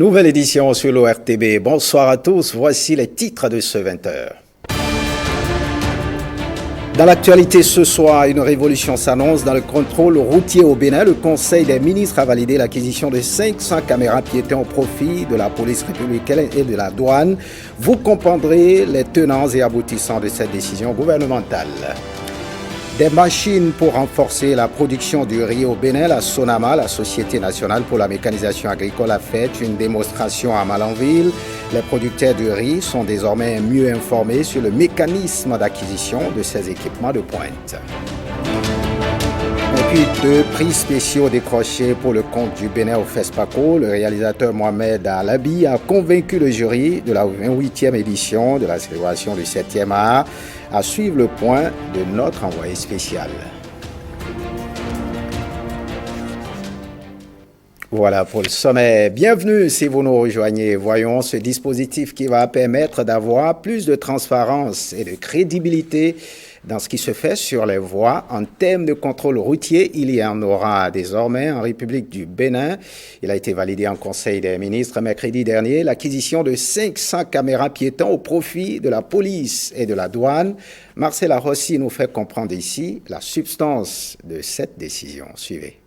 Nouvelle édition sur l'ORTB. Bonsoir à tous, voici les titres de ce 20h. Dans l'actualité ce soir, une révolution s'annonce dans le contrôle routier au Bénin. Le Conseil des ministres a validé l'acquisition de 500 caméras piétons au profit de la police républicaine et de la douane. Vous comprendrez les tenants et aboutissants de cette décision gouvernementale. Des machines pour renforcer la production du riz au Bénin. La Sonama, la Société nationale pour la mécanisation agricole, a fait une démonstration à Malanville. Les producteurs du riz sont désormais mieux informés sur le mécanisme d'acquisition de ces équipements de pointe. Et puis 2 prix spéciaux décrochés pour le compte du Bénin au FESPACO. Le réalisateur Mohamed Alabi a convaincu le jury de la 28e édition de la célébration du 7e art à suivre le point de notre envoyé spécial. Voilà pour le sommet. Bienvenue si vous nous rejoignez. Voyons ce dispositif qui va permettre d'avoir plus de transparence et de crédibilité dans ce qui se fait sur les voies. En termes de contrôle routier, il y en aura désormais en République du Bénin. Il a été validé en Conseil des ministres mercredi dernier l'acquisition de 500 caméras piétons au profit de la police et de la douane. Marcela Rossi nous fait comprendre ici la substance de cette décision. Suivez.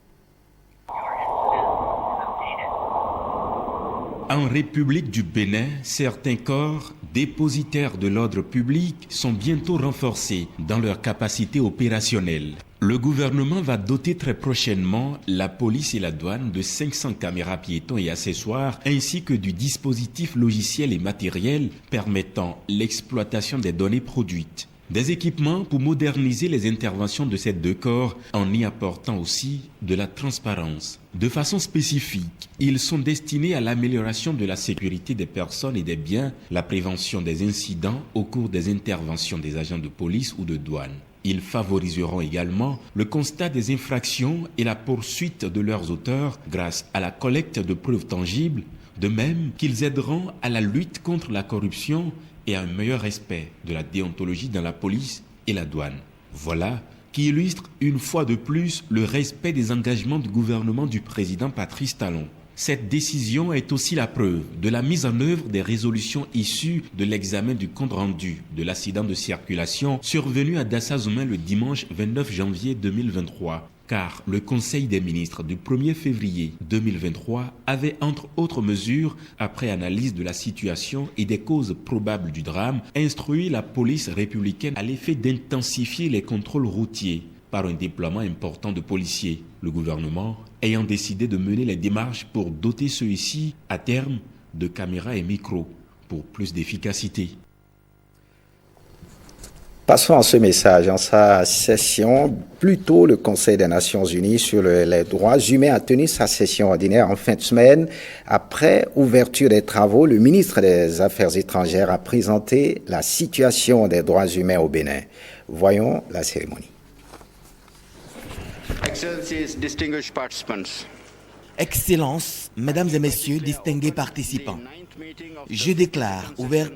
En République du Bénin, certains corps dépositaires de l'ordre public sont bientôt renforcés dans leur capacité opérationnelle. Le gouvernement va doter très prochainement la police et la douane de 500 caméras piétons et accessoires ainsi que du dispositif logiciel et matériel permettant l'exploitation des données produites. Des équipements pour moderniser les interventions de ces 2 corps en y apportant aussi de la transparence. De façon spécifique, ils sont destinés à l'amélioration de la sécurité des personnes et des biens, la prévention des incidents au cours des interventions des agents de police ou de douane. Ils favoriseront également le constat des infractions et la poursuite de leurs auteurs grâce à la collecte de preuves tangibles, de même qu'ils aideront à la lutte contre la corruption et à un meilleur respect de la déontologie dans la police et la douane. Voilà qui illustre une fois de plus le respect des engagements du gouvernement du président Patrice Talon. Cette décision est aussi la preuve de la mise en œuvre des résolutions issues de l'examen du compte rendu de l'accident de circulation survenu à Dassa-Zoumen le dimanche 29 janvier 2023. Car le Conseil des ministres du 1er février 2023 avait, entre autres mesures, après analyse de la situation et des causes probables du drame, instruit la police républicaine à l'effet d'intensifier les contrôles routiers par un déploiement important de policiers. Le gouvernement ayant décidé de mener les démarches pour doter ceux-ci, à terme, de caméras et micros pour plus d'efficacité. Passons à ce message. En sa session, plus tôt, le Conseil des Nations Unies sur les droits humains a tenu sa session ordinaire en fin de semaine. Après ouverture des travaux, le ministre des Affaires étrangères a présenté la situation des droits humains au Bénin. Voyons la cérémonie. Excellences, Mesdames et Messieurs, distingués participants, je déclare ouverte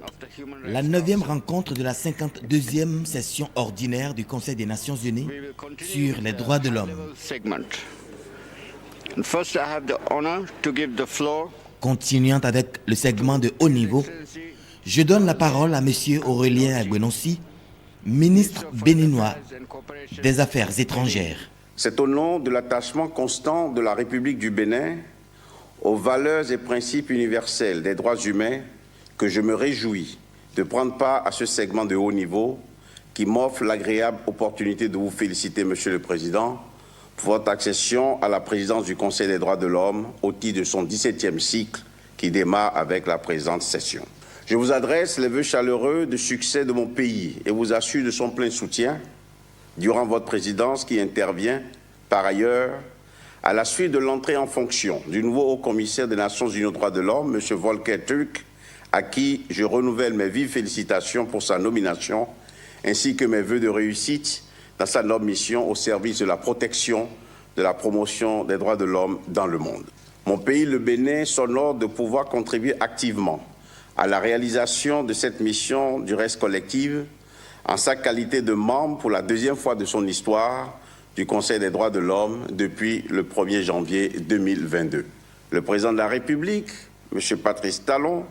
la 9e rencontre de la 52e session ordinaire du Conseil des Nations Unies sur les droits de l'homme. Continuant avec le segment de haut niveau, je donne la parole à Monsieur Aurélien Agbenossi, ministre béninois des Affaires étrangères. C'est au nom de l'attachement constant de la République du Bénin aux valeurs et principes universels des droits humains que je me réjouis de prendre part à ce segment de haut niveau qui m'offre l'agréable opportunité de vous féliciter, Monsieur le Président, pour votre accession à la présidence du Conseil des droits de l'homme au titre de son 17e cycle qui démarre avec la présente session. Je vous adresse les vœux chaleureux de succès de mon pays et vous assure de son plein soutien durant votre présidence qui intervient, par ailleurs, à la suite de l'entrée en fonction du nouveau haut-commissaire des Nations Unies aux droits de l'homme, M. Volker Turk, à qui je renouvelle mes vives félicitations pour sa nomination, ainsi que mes vœux de réussite dans sa noble mission au service de la protection, de la promotion des droits de l'homme dans le monde. Mon pays, le Bénin, s'honore de pouvoir contribuer activement à la réalisation de cette mission du reste collective en sa qualité de membre pour la 2e fois de son histoire du Conseil des droits de l'homme depuis le 1er janvier 2022. Le président de la République, M. Patrice Talon,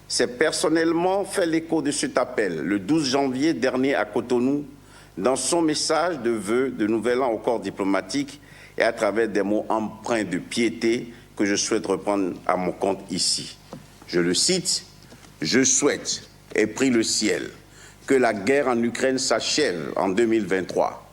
s'est personnellement fait l'écho de cet appel le 12 janvier dernier à Cotonou dans son message de vœux de nouvel an au corps diplomatique et à travers des mots empreints de piété que je souhaite reprendre à mon compte ici. Je le cite, « Je souhaite, et prie le ciel, que la guerre en Ukraine s'achève en 2023.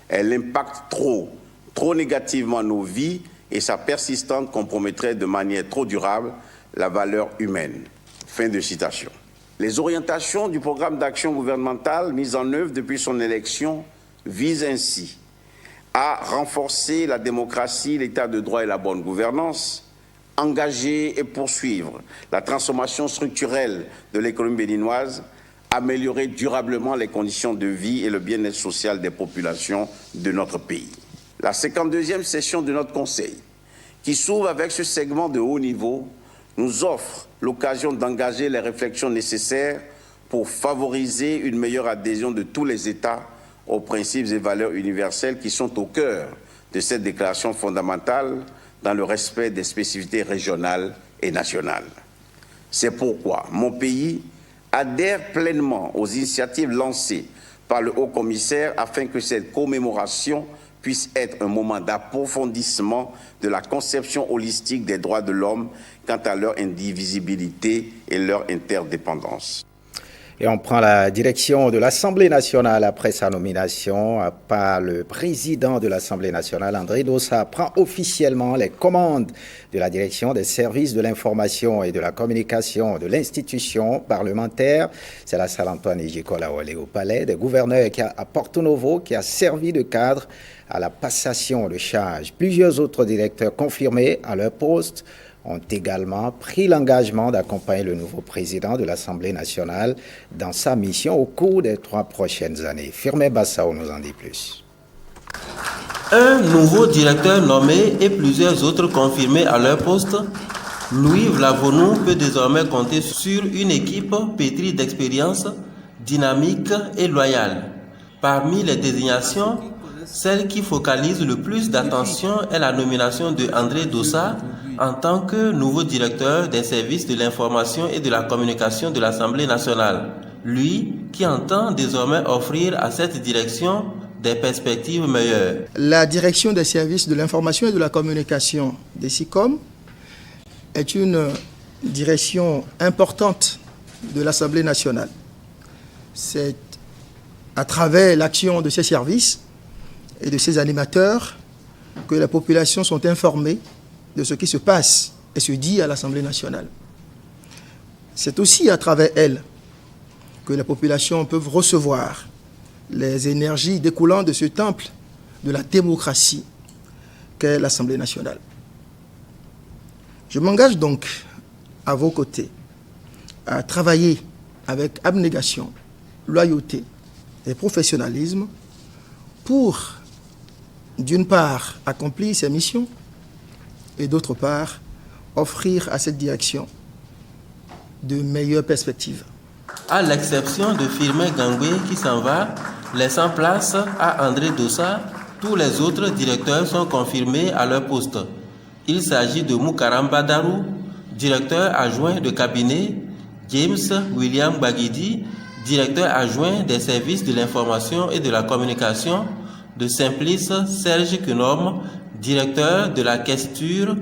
Elle impacte trop négativement nos vies et sa persistance compromettrait de manière trop durable la valeur humaine. » Fin de citation. Les orientations du programme d'action gouvernementale mis en œuvre depuis son élection visent ainsi à renforcer la démocratie, l'état de droit et la bonne gouvernance, engager et poursuivre la transformation structurelle de l'économie béninoise, améliorer durablement les conditions de vie et le bien-être social des populations de notre pays. La 52e session de notre Conseil, qui s'ouvre avec ce segment de haut niveau, nous offre l'occasion d'engager les réflexions nécessaires pour favoriser une meilleure adhésion de tous les États aux principes et valeurs universelles qui sont au cœur de cette déclaration fondamentale dans le respect des spécificités régionales et nationales. C'est pourquoi mon pays adhère pleinement aux initiatives lancées par le Haut-Commissaire afin que cette commémoration puisse être un moment d'approfondissement de la conception holistique des droits de l'homme quant à leur indivisibilité et leur interdépendance. Et on prend la direction de l'Assemblée nationale après sa nomination par le président de l'Assemblée nationale, André Dossa, prend officiellement les commandes de la direction des services de l'information et de la communication de l'institution parlementaire. C'est la salle Antoine Ejikola-Wale au palais des gouverneurs à Porto Novo qui a servi de cadre à la passation de charges. Plusieurs autres directeurs confirmés à leur poste ont également pris l'engagement d'accompagner le nouveau président de l'Assemblée nationale dans sa mission au cours des 3 prochaines années. Firmin Bassao nous en dit plus. Un nouveau directeur nommé et plusieurs autres confirmés à leur poste, Louis Vlavonou peut désormais compter sur une équipe pétrie d'expérience, dynamique et loyale. Parmi les désignations, celle qui focalise le plus d'attention est la nomination de André Dossa en tant que nouveau directeur des services de l'information et de la communication de l'Assemblée nationale. Lui qui entend désormais offrir à cette direction des perspectives meilleures. La direction des services de l'information et de la communication des SICOM est une direction importante de l'Assemblée nationale. C'est à travers l'action de ces services et de ces animateurs que les populations sont informées de ce qui se passe et se dit à l'Assemblée nationale. C'est aussi à travers elles que les populations peuvent recevoir les énergies découlant de ce temple de la démocratie qu'est l'Assemblée nationale. Je m'engage donc à vos côtés à travailler avec abnégation, loyauté et professionnalisme pour, d'une part, accomplir ces missions et d'autre part, offrir à cette direction de meilleures perspectives. À l'exception de Firmin Gangwe qui s'en va, laissant place à André Dossa, tous les autres directeurs sont confirmés à leur poste. Il s'agit de Moukaram Badarou, directeur adjoint de cabinet, James William Baguidi, directeur adjoint des services de l'information et de la communication, de Simplice Serge Kunom, directeur de la questure,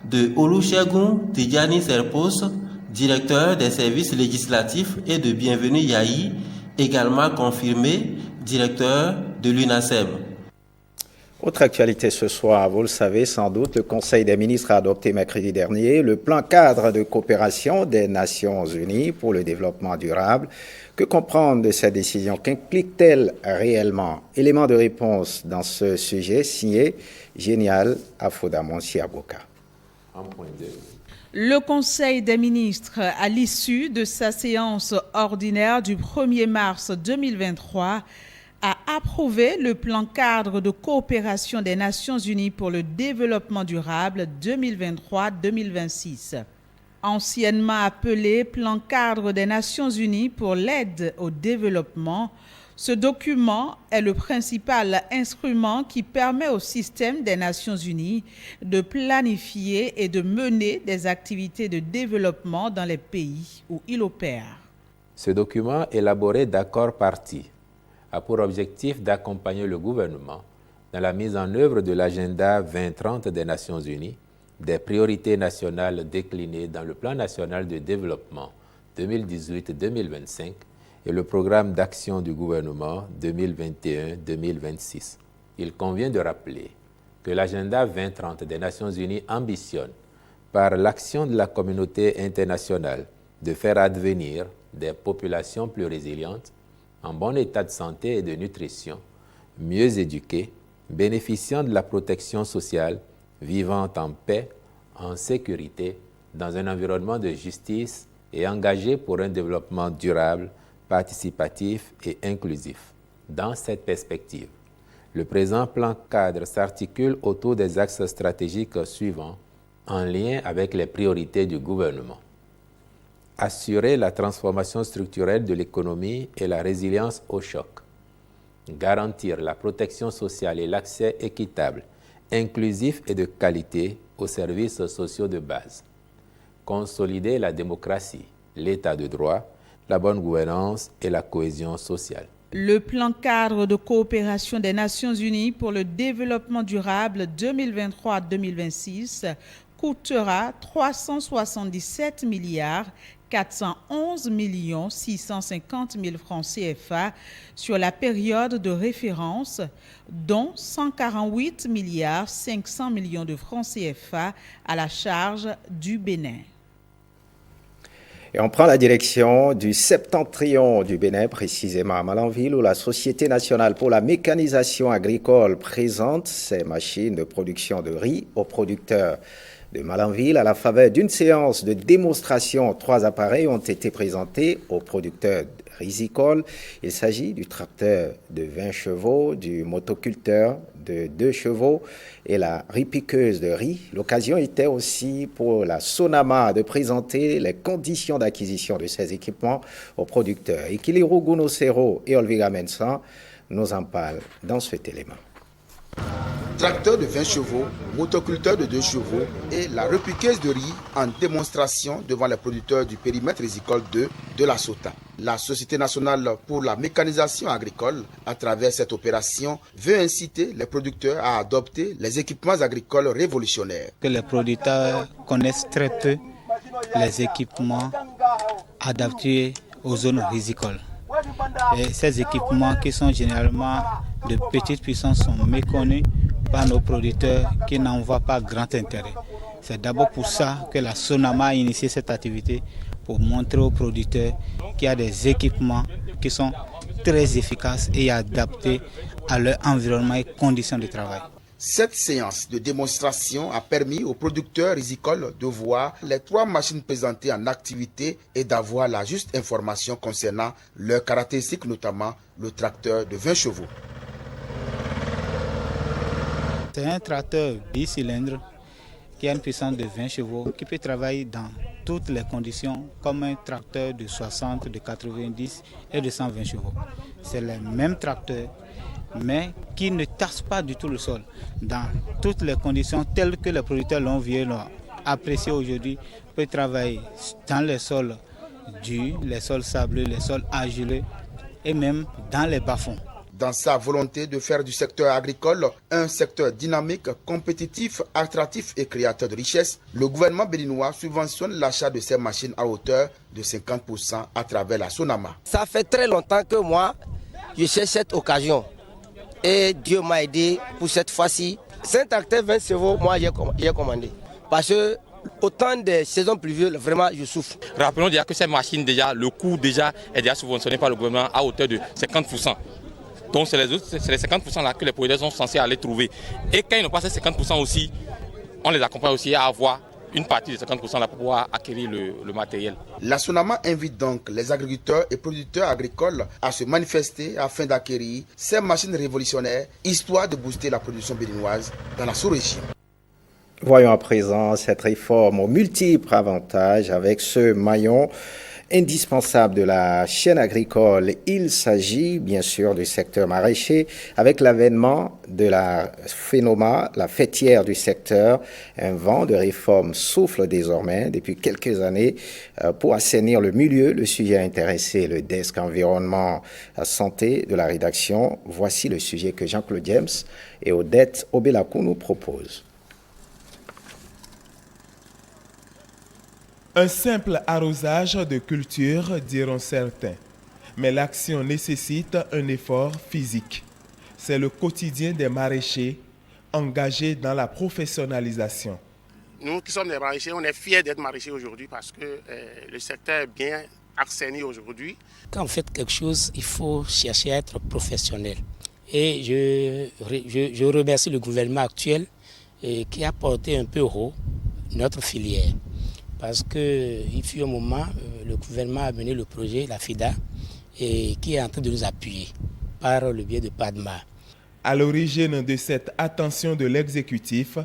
de Olusegun Tidjani Serpos, directeur des services législatifs, et de Bienvenue Yahi, également confirmé, directeur de l'UNASEB. Autre actualité ce soir, vous le savez sans doute, le Conseil des ministres a adopté mercredi dernier le plan cadre de coopération des Nations Unies pour le développement durable. Que comprendre de cette décision? Qu'implique-t-elle réellement? Élément de réponse dans ce sujet signé Génial Afodamon Siaboka. Le Conseil des ministres, à l'issue de sa séance ordinaire du 1er mars 2023, a approuvé le plan cadre de coopération des Nations Unies pour le développement durable 2023-2026. Anciennement appelé plan cadre des Nations Unies pour l'aide au développement, Ce document est le principal instrument qui permet au système des Nations Unies de planifier et de mener des activités de développement dans les pays où il opère. Ce document, élaboré d'accords parties, a pour objectif d'accompagner le gouvernement dans la mise en œuvre de l'agenda 2030 des Nations Unies, des priorités nationales déclinées dans le Plan national de développement 2018-2025 et le programme d'action du gouvernement 2021-2026. Il convient de rappeler que l'agenda 2030 des Nations Unies ambitionne, par l'action de la communauté internationale, de faire advenir des populations plus résilientes, en bon état de santé et de nutrition, mieux éduquées, bénéficiant de la protection sociale, vivant en paix, en sécurité, dans un environnement de justice et engagées pour un développement durable, participatif et inclusif. Dans cette perspective, le présent plan cadre s'articule autour des axes stratégiques suivants en lien avec les priorités du gouvernement. Assurer la transformation structurelle de l'économie et la résilience au choc. Garantir la protection sociale et l'accès équitable, inclusif et de qualité aux services sociaux de base. Consolider la démocratie, l'état de droit, la bonne gouvernance et la cohésion sociale. Le plan cadre de coopération des Nations Unies pour le développement durable 2023-2026 coûtera 377 milliards 411 650 000 francs CFA sur la période de référence, dont 148 milliards 500 millions de francs CFA à la charge du Bénin. Et on prend la direction du septentrion du Bénin, précisément à Malanville, où la Société nationale pour la mécanisation agricole présente ses machines de production de riz aux producteurs de Malanville. À la faveur d'une séance de démonstration, 3 appareils ont été présentés aux producteurs rizicoles. Il s'agit du tracteur de 20 chevaux, du motoculteur de 2 chevaux et la riz-piqueuse de riz. L'occasion était aussi pour la Sonama de présenter les conditions d'acquisition de ces équipements aux producteurs. Ikiliru Gunocero et Olviga Mensan nous en parlent dans cet élément. Tracteur de 20 chevaux, motoculteur de 2 chevaux et la repiqueuse de riz en démonstration devant les producteurs du périmètre rizicole 2 de la SOTA. La Société nationale pour la mécanisation agricole, à travers cette opération, veut inciter les producteurs à adopter les équipements agricoles révolutionnaires. Que les producteurs connaissent très peu les équipements adaptés aux zones rizicoles. Et ces équipements qui sont généralement de petite puissance sont méconnus par nos producteurs qui n'en voient pas grand intérêt. C'est d'abord pour ça que la Sonama a initié cette activité, pour montrer aux producteurs qu'il y a des équipements qui sont très efficaces et adaptés à leur environnement et conditions de travail. Cette séance de démonstration a permis aux producteurs rizicoles de voir les 3 machines présentées en activité et d'avoir la juste information concernant leurs caractéristiques, notamment le tracteur de 20 chevaux. C'est un tracteur 10 cylindres qui a une puissance de 20 chevaux, qui peut travailler dans toutes les conditions comme un tracteur de 60, de 90 et de 120 chevaux. C'est le même tracteur, mais qui ne tasse pas du tout le sol. Dans toutes les conditions telles que les producteurs l'ont vu et l'ont apprécié aujourd'hui, peut travailler dans les sols durs, les sols sableux, les sols argileux et même dans les bas-fonds. Dans sa volonté de faire du secteur agricole un secteur dynamique, compétitif, attractif et créateur de richesses, le gouvernement béninois subventionne l'achat de ces machines à hauteur de 50% à travers la Sonama. Ça fait très longtemps que moi, je cherche cette occasion. Et Dieu m'a aidé pour cette fois-ci. C'est un tracteur 20 chevaux, moi j'ai commandé. Parce que au temps des saisons pluvieuses, vraiment je souffre. Rappelons déjà que ces machines, le coût déjà est déjà subventionné par le gouvernement à hauteur de 50%. Donc c'est les 50% là que les producteurs sont censés aller trouver. Et quand ils n'ont pas ces 50% aussi, on les accompagne aussi à avoir une partie de 50% là pour pouvoir acquérir le matériel. La Sonama invite donc les agriculteurs et producteurs agricoles à se manifester afin d'acquérir ces machines révolutionnaires, histoire de booster la production béninoise dans la sous-région. Voyons à présent cette réforme aux multiples avantages avec ce maillon indispensable de la chaîne agricole. Il s'agit bien sûr du secteur maraîcher avec l'avènement de la FENOMA, la fêtière du secteur. Un vent de réforme souffle désormais depuis quelques années pour assainir le milieu. Le sujet a intéressé le desk environnement santé de la rédaction. Voici le sujet que Jean-Claude James et Odette Obelakou nous proposent. Un simple arrosage de culture, diront certains. Mais l'action nécessite un effort physique. C'est le quotidien des maraîchers engagés dans la professionnalisation. Nous qui sommes des maraîchers, on est fiers d'être maraîchers aujourd'hui parce que le secteur est bien assaini aujourd'hui. Quand vous faites quelque chose, il faut chercher à être professionnel. Et je remercie le gouvernement actuel qui a porté un peu haut notre filière. Parce qu'il fut un moment, le gouvernement a mené le projet, la FIDA, et qui est en train de nous appuyer par le biais de PADMA. À l'origine de cette attention de l'exécutif,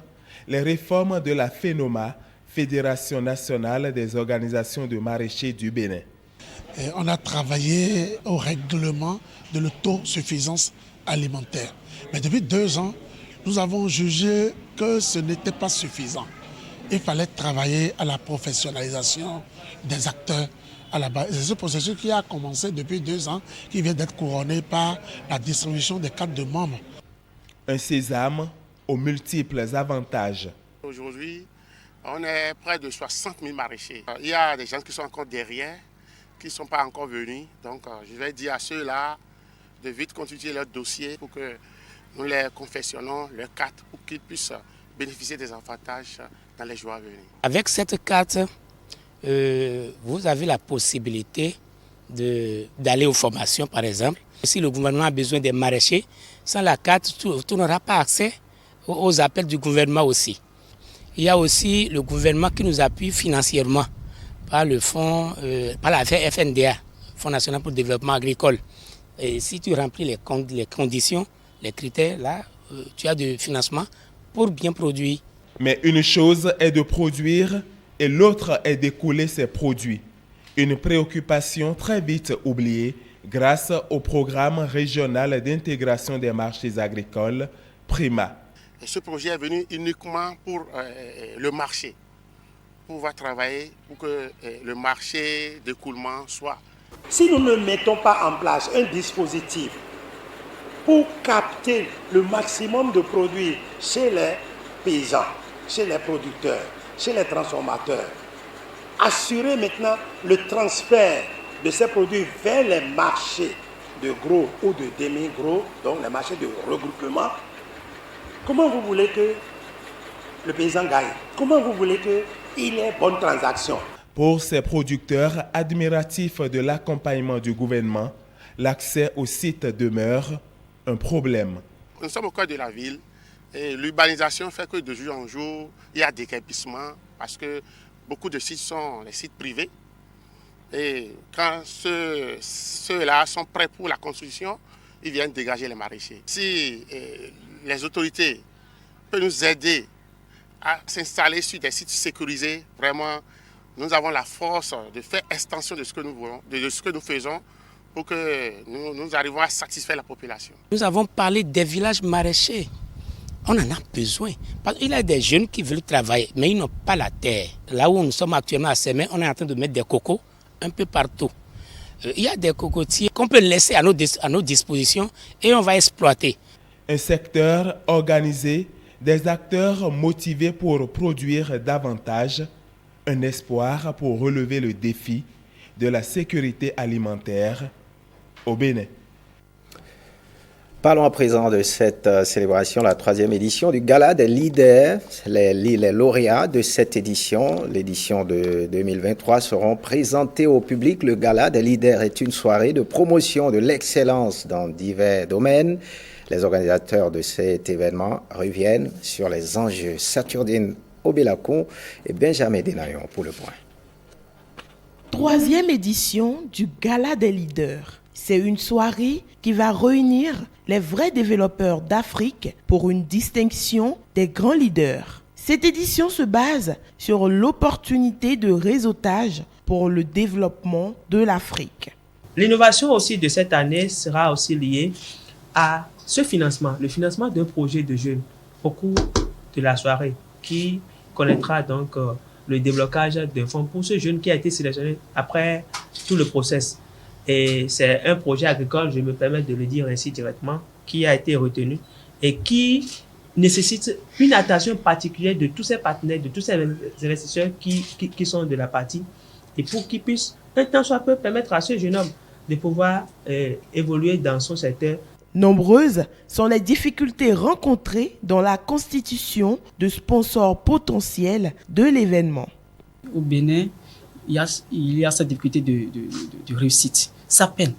les réformes de la FENOMA, Fédération nationale des organisations de maraîchers du Bénin. On a travaillé au règlement de l'autosuffisance alimentaire. Mais depuis 2 ans, nous avons jugé que ce n'était pas suffisant. Il fallait travailler à la professionnalisation des acteurs à la base. C'est ce processus qui a commencé depuis 2 ans, qui vient d'être couronné par la distribution des cartes de membres. Un sésame aux multiples avantages. Aujourd'hui, on est près de 60 000 maraîchers. Il y a des gens qui sont encore derrière, qui ne sont pas encore venus. Donc, je vais dire à ceux-là de vite constituer leur dossier pour que nous les confectionnons, leurs cartes, pour qu'ils puissent bénéficier des avantages dans les jours à venir. Avec cette carte, vous avez la possibilité d'aller aux formations, par exemple. Si le gouvernement a besoin des maraîchers, sans la carte, tu n'auras pas accès aux appels du gouvernement aussi. Il y a aussi le gouvernement qui nous appuie financièrement par le fonds, par la FNDA, Fonds national pour le développement agricole. Et si tu remplis les conditions, les critères, là, tu as du financement pour bien produire. Mais une chose est de produire et l'autre est d'écouler ces produits. Une préoccupation très vite oubliée grâce au programme régional d'intégration des marchés agricoles, PRIMA. Et ce projet est venu uniquement pour le marché, pour pouvoir travailler pour que le marché d'écoulement soit. Si nous ne mettons pas en place un dispositif pour capter le maximum de produits chez les paysans, chez les producteurs, chez les transformateurs, assurer maintenant le transfert de ces produits vers les marchés de gros ou de demi-gros, donc les marchés de regroupement, comment vous voulez que le paysan gagne? Comment vous voulez qu'il ait bonne transaction? Pour ces producteurs admiratifs de l'accompagnement du gouvernement, l'accès au site demeure un problème. Nous sommes au cœur de la ville et l'urbanisation fait que de jour en jour, il y a des déguerpissement parce que beaucoup de sites sont les sites privés. Et quand ceux-là sont prêts pour la construction, ils viennent dégager les maraîchers. Si les autorités peuvent nous aider à s'installer sur des sites sécurisés, vraiment, nous avons la force de faire extension de ce que nous voulons, de ce que nous faisons, pour que nous arrivions à satisfaire la population. Nous avons parlé des villages maraîchers. On en a besoin. Parce qu'il y a des jeunes qui veulent travailler, mais ils n'ont pas la terre. Là où nous sommes actuellement à Sémé, on est en train de mettre des cocos un peu partout. Il y a des cocotiers qu'on peut laisser à nos dispositions et on va exploiter. Un secteur organisé, des acteurs motivés pour produire davantage, un espoir pour relever le défi de la sécurité alimentaire au Bénin. Parlons à présent de cette célébration, la 3e édition du Gala des leaders. Les lauréats de cette édition, l'édition de 2023, seront présentés au public. Le Gala des leaders est une soirée de promotion de l'excellence dans divers domaines. Les organisateurs de cet événement reviennent sur les enjeux. Saturdine Obelakou et Benjamin Denayon pour le point. 3e édition du Gala des leaders. C'est une soirée qui va réunir les vrais développeurs d'Afrique pour une distinction des grands leaders. Cette édition se base sur l'opportunité de réseautage pour le développement de l'Afrique. L'innovation aussi de cette année sera aussi liée à ce financement, le financement d'un projet de jeunes au cours de la soirée qui connaîtra donc le déblocage de fonds pour ce jeune qui a été sélectionné après tout le process. Et c'est un projet agricole, je me permets de le dire ainsi directement, qui a été retenu et qui nécessite une attention particulière de tous ces partenaires, de tous ces investisseurs qui sont de la partie, et pour qu'ils puissent, un temps soit peu, permettre à ce jeune homme de pouvoir évoluer dans son secteur. Nombreuses sont les difficultés rencontrées dans la constitution de sponsors potentiels de l'événement. Au Bénin, il y a cette difficulté de réussite. Ça peine.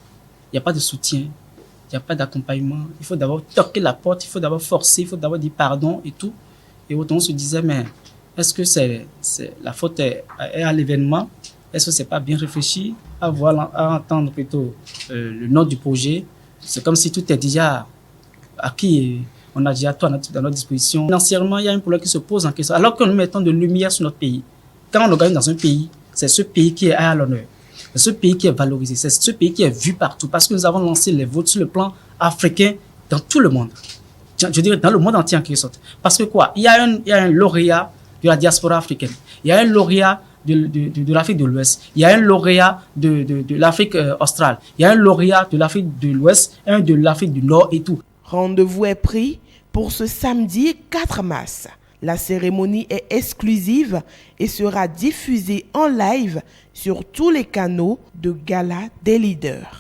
Il n'y a pas de soutien, il n'y a pas d'accompagnement. Il faut d'abord toquer la porte, il faut d'abord forcer, il faut d'abord dire pardon et tout. Et autant on se disait, mais est-ce que la faute est à l'événement? Est-ce que ce n'est pas bien réfléchi? À entendre plutôt le nom du projet. C'est comme si tout est déjà acquis. On a déjà tout à notre disposition. Financièrement, il y a un problème qui se pose en question. Alors que nous mettons de lumière sur notre pays. Quand on organise dans un pays, c'est ce pays qui est à l'honneur. C'est ce pays qui est valorisé. C'est ce pays qui est vu partout. Parce que nous avons lancé les votes sur le plan africain dans tout le monde. Je dirais dans le monde entier en quelque sorte. Parce que quoi? Il y a un lauréat de la diaspora africaine. Il y a un lauréat de l'Afrique de l'Ouest. Il y a un lauréat de l'Afrique australe. Il y a un lauréat de l'Afrique de l'Ouest, un de l'Afrique du Nord et tout. Rendez-vous est pris pour ce samedi 4 mars. La cérémonie est exclusive et sera diffusée en live sur tous les canaux de Gala des leaders.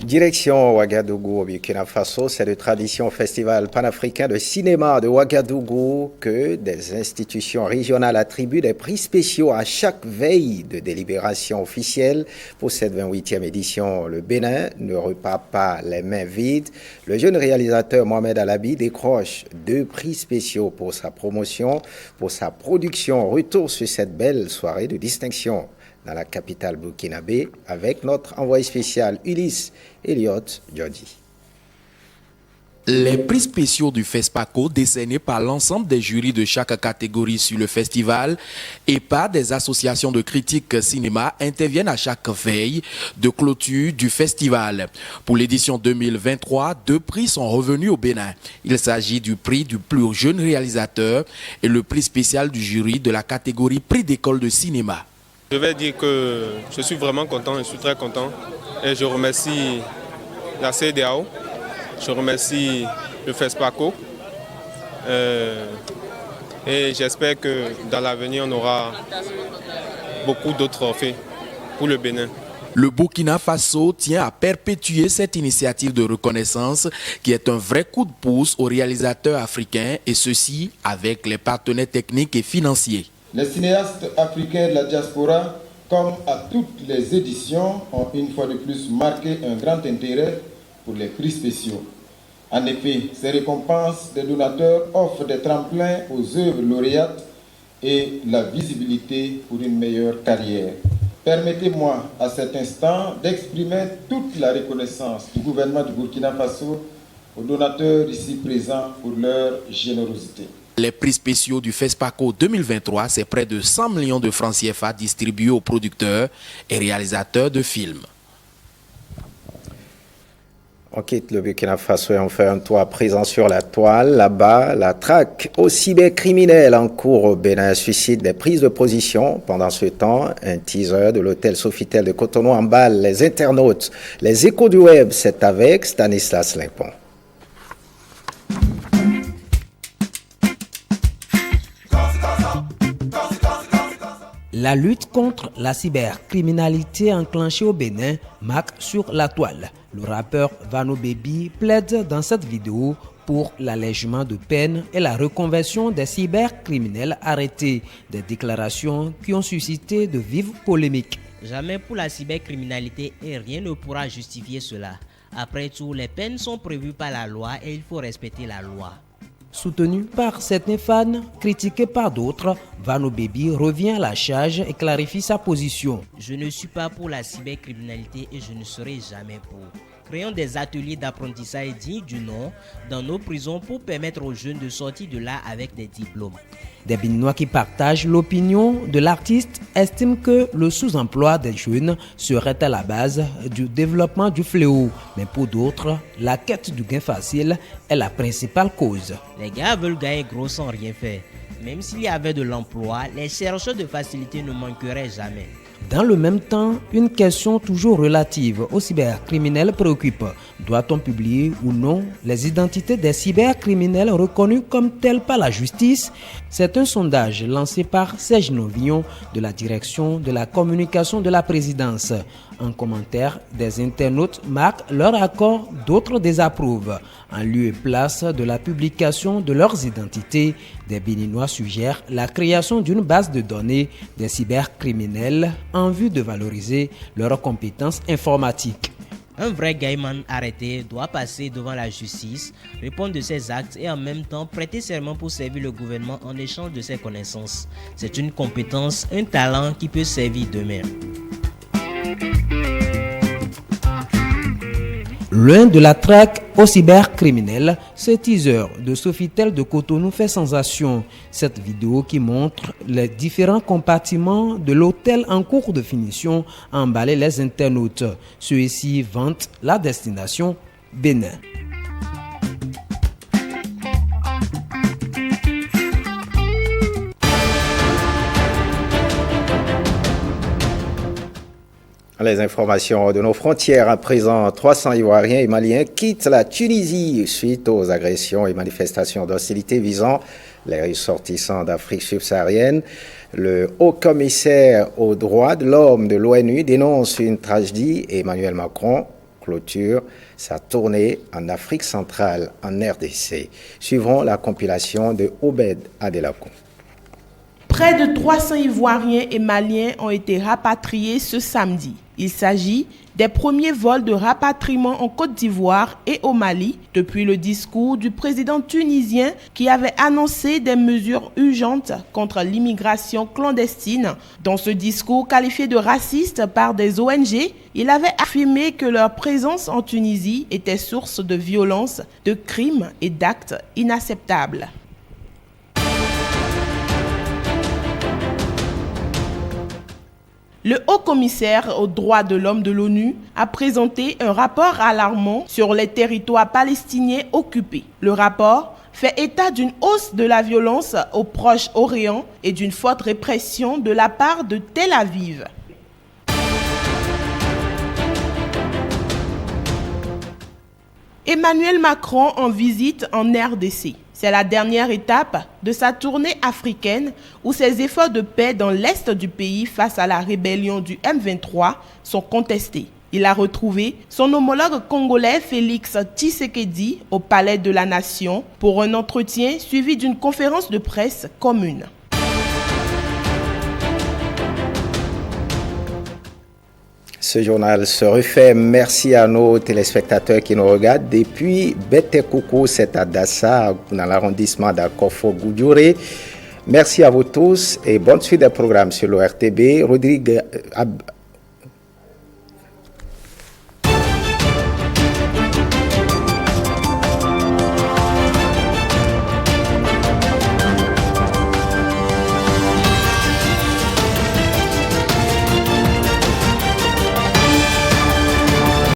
Direction Ouagadougou au Burkina Faso, c'est de tradition au Festival panafricain de cinéma de Ouagadougou que des institutions régionales attribuent des prix spéciaux à chaque veille de délibération officielle. Pour cette 28e édition, le Bénin ne repart pas les mains vides. Le jeune réalisateur Mohamed Alabi décroche 2 prix spéciaux pour sa promotion, pour sa production. Retour sur cette belle soirée de distinction dans la capitale burkinabé avec notre envoyé spécial Ulysse Elliott Djodi. Les prix spéciaux du FESPACO décernés par l'ensemble des jurys de chaque catégorie sur le festival et par des associations de critiques cinéma interviennent à chaque veille de clôture du festival. Pour l'édition 2023, 2 prix sont revenus au Bénin. Il s'agit du prix du plus jeune réalisateur et le prix spécial du jury de la catégorie prix d'école de cinéma. Je vais dire que je suis vraiment content, je suis très content et je remercie la CEDEAO, je remercie le FESPACO et j'espère que dans l'avenir on aura beaucoup d'autres trophées pour le Bénin. Le Burkina Faso tient à perpétuer cette initiative de reconnaissance qui est un vrai coup de pouce aux réalisateurs africains et ceci avec les partenaires techniques et financiers. Les cinéastes africains de la diaspora, comme à toutes les éditions, ont une fois de plus marqué un grand intérêt pour les prix spéciaux. En effet, ces récompenses des donateurs offrent des tremplins aux œuvres lauréates et la visibilité pour une meilleure carrière. Permettez-moi à cet instant d'exprimer toute la reconnaissance du gouvernement du Burkina Faso aux donateurs ici présents pour leur générosité. Les prix spéciaux du FESPACO 2023, c'est près de 100 millions de francs CFA distribués aux producteurs et réalisateurs de films. On quitte le Burkina Faso et on fait un tour à présent sur la toile. Là-bas, la traque aux cybercriminels en cours au Bénin suscite des prises de position. Pendant ce temps, un teaser de l'hôtel Sofitel de Cotonou emballe les internautes. Les échos du web, c'est avec Stanislas Limpon. La lutte contre la cybercriminalité enclenchée au Bénin marque sur la toile. Le rappeur Vano Baby plaide dans cette vidéo pour l'allègement de peine et la reconversion des cybercriminels arrêtés. Des déclarations qui ont suscité de vives polémiques. Jamais pour la cybercriminalité et rien ne pourra justifier cela. Après tout, les peines sont prévues par la loi et il faut respecter la loi. Soutenu par certains fans, critiqué par d'autres, Vano Baby revient à la charge et clarifie sa position. Je ne suis pas pour la cybercriminalité et je ne serai jamais pour. Créons des ateliers d'apprentissage dignes du nom dans nos prisons pour permettre aux jeunes de sortir de là avec des diplômes. Des Béninois qui partagent l'opinion de l'artiste estiment que le sous-emploi des jeunes serait à la base du développement du fléau. Mais pour d'autres, la quête du gain facile est la principale cause. Les gars veulent gagner gros sans rien faire. Même s'il y avait de l'emploi, les chercheurs de facilité ne manqueraient jamais. Dans le même temps, une question toujours relative aux cybercriminels préoccupe. Doit-on publier ou non les identités des cybercriminels reconnus comme tels par la justice? C'est un sondage lancé par Serge Novillon de la direction de la communication de la présidence. En commentaire, des internautes marquent leur accord, d'autres désapprouvent. En lieu et place de la publication de leurs identités, des Béninois suggèrent la création d'une base de données des cybercriminels en vue de valoriser leurs compétences informatiques. Un vrai gaiman arrêté doit passer devant la justice, répondre de ses actes et en même temps prêter serment pour servir le gouvernement en échange de ses connaissances. C'est une compétence, un talent qui peut servir demain. Loin de la traque aux cybercriminels, ce teaser de Sofitel de Cotonou fait sensation. Cette vidéo qui montre les différents compartiments de l'hôtel en cours de finition a emballé les internautes. Ceux-ci vantent la destination Bénin. Les informations de nos frontières. À présent, 300 Ivoiriens et Maliens quittent la Tunisie suite aux agressions et manifestations d'hostilité visant les ressortissants d'Afrique subsaharienne. Le haut-commissaire aux droits de l'homme de l'ONU dénonce une tragédie et Emmanuel Macron clôture sa tournée en Afrique centrale, en RDC. Suivrons la compilation de Obed Adelako. Près de 300 Ivoiriens et Maliens ont été rapatriés ce samedi. Il s'agit des premiers vols de rapatriement en Côte d'Ivoire et au Mali depuis le discours du président tunisien qui avait annoncé des mesures urgentes contre l'immigration clandestine. Dans ce discours qualifié de raciste par des ONG, il avait affirmé que leur présence en Tunisie était source de violences, de crimes et d'actes inacceptables. Le haut-commissaire aux droits de l'homme de l'ONU a présenté un rapport alarmant sur les territoires palestiniens occupés. Le rapport fait état d'une hausse de la violence au Proche-Orient et d'une forte répression de la part de Tel Aviv. Emmanuel Macron en visite en RDC. C'est la dernière étape de sa tournée africaine où ses efforts de paix dans l'est du pays face à la rébellion du M23 sont contestés. Il a retrouvé son homologue congolais Félix Tshisekedi au Palais de la Nation pour un entretien suivi d'une conférence de presse commune. Ce journal se refait. Merci à nos téléspectateurs qui nous regardent depuis Betekoukou, c'est à Dassa, dans l'arrondissement d'Akofo-Goudjouré. Merci à vous tous et bonne suite des programmes sur l'ORTB. Rodrigue